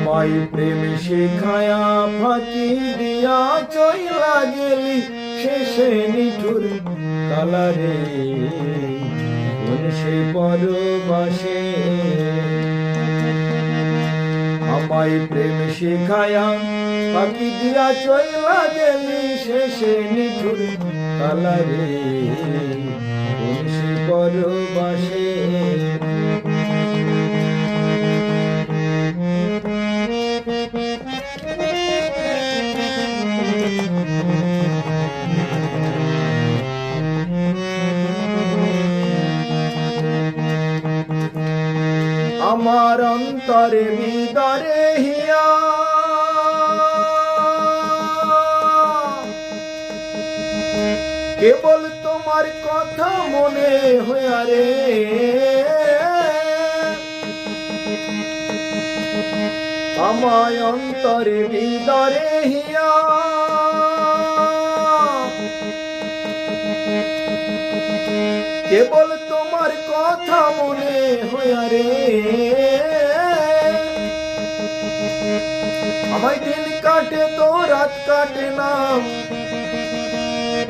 আমায় প্রেম শেখায়া ফাঁকি দিয়া চইলা গেলি শেষে নিঠুর কালারে কোন সে পরবাসে। আমায় প্রেম শেখায়া ফাঁকি দিয়া চইলা গেলি শেষে নিঠুর কালারে কোন সে পরবাসে। আমার অন্তরে ভিতরে হিয়া কেবল তোমার কথা মনে হইয়া রে। আমার অন্তরে ভিতরে হিয়া কেবল তোমার কথা মনে হইয়া রে। আমায় দিন কাটে তো রাত কাটে না,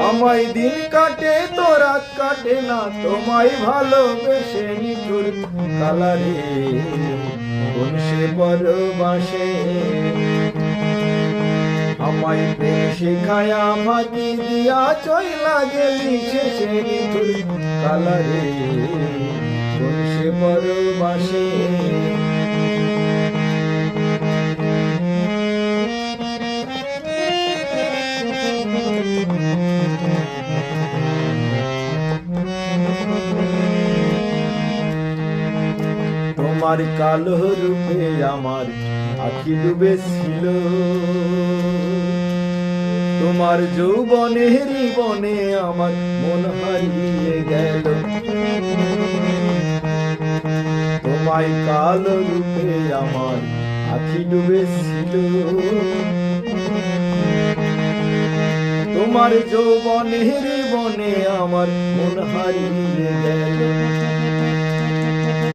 আমায় দিন কাটে তো রাত কাটে না, তোমায় ভালোবেসে নিঠুর কালারে কোন সে পরবাসে। আমায় প্রেম শেখায়া ফাঁকি দিয়া চইলা গেলি শেষে নিঠুর কালারে কোন সে পরবাসে। তোমার কালো রূপে আমার আখি ডুবেছিল, তোমার যৌবনের বনে আমার মন হারিয়ে গেল। তোমায় কালো রূপে আমার আখি ডুবেছিল, তোমার যৌবনের বনে আমার মন হারিয়ে গেল।